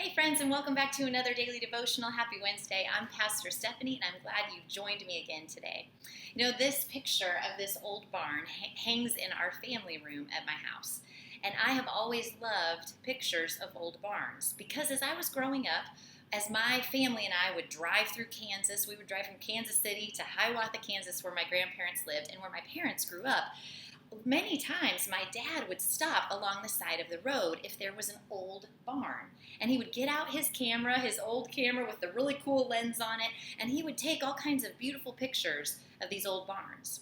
Hey friends, and welcome back to another daily devotional. Happy Wednesday. I'm Pastor Stephanie, and I'm glad you've joined me again today. You know, this picture of this old barn hangs in our family room at my house. And I have always loved pictures of old barns because as I was growing up, as my family and I would drive through Kansas, we would drive from Kansas City to Hiawatha, Kansas, where my grandparents lived and where my parents grew up. Many times my dad would stop along the side of the road if there was an old barn. And he would get out his camera, his old camera with the really cool lens on it, and he would take all kinds of beautiful pictures of these old barns.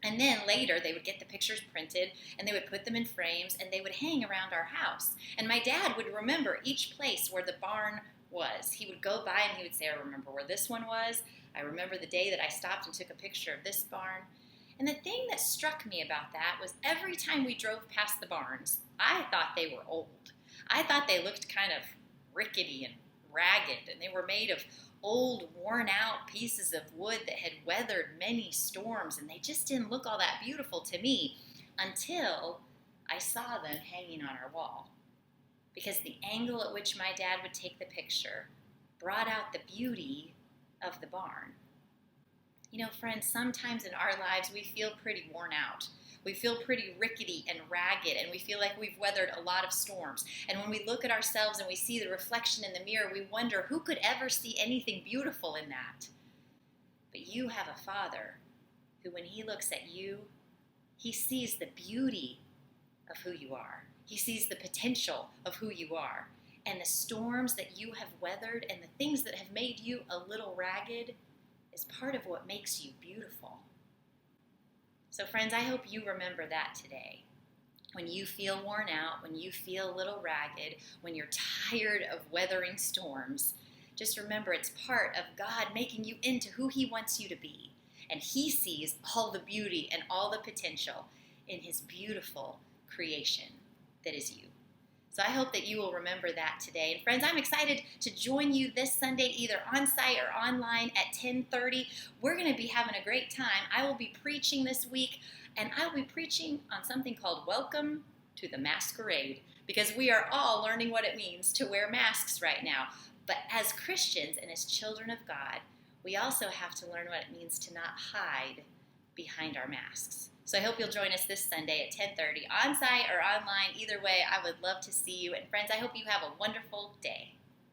And then later they would get the pictures printed and they would put them in frames and they would hang around our house. And my dad would remember each place where the barn was. He would go by and he would say, I remember where this one was. I remember the day that I stopped and took a picture of this barn. And the thing that struck me about that was every time we drove past the barns, I thought they were old. I thought they looked kind of rickety and ragged, and they were made of old, worn-out pieces of wood that had weathered many storms, and they just didn't look all that beautiful to me until I saw them hanging on our wall. Because the angle at which my dad would take the picture brought out the beauty of the barn. You know, friends, sometimes in our lives we feel pretty worn out. We feel pretty rickety and ragged, and we feel like we've weathered a lot of storms. And when we look at ourselves and we see the reflection in the mirror, we wonder who could ever see anything beautiful in that? But you have a Father who, when he looks at you, he sees the beauty of who you are. He sees the potential of who you are. And the storms that you have weathered and the things that have made you a little ragged is part of what makes you beautiful. So friends, I hope you remember that today. When you feel worn out, when you feel a little ragged, when you're tired of weathering storms, just remember it's part of God making you into who he wants you to be. And he sees all the beauty and all the potential in his beautiful creation that is you. So I hope that you will remember that today. And friends, I'm excited to join you this Sunday, either on site or online at 10:30. We're going to be having a great time. I will be preaching this week, and I will be preaching on something called Welcome to the Masquerade, because we are all learning what it means to wear masks right now. But as Christians and as children of God, we also have to learn what it means to not hide behind our masks. So I hope you'll join us this Sunday at 10:30 on site or online. Either way, I would love to see you. And friends, I hope you have a wonderful day.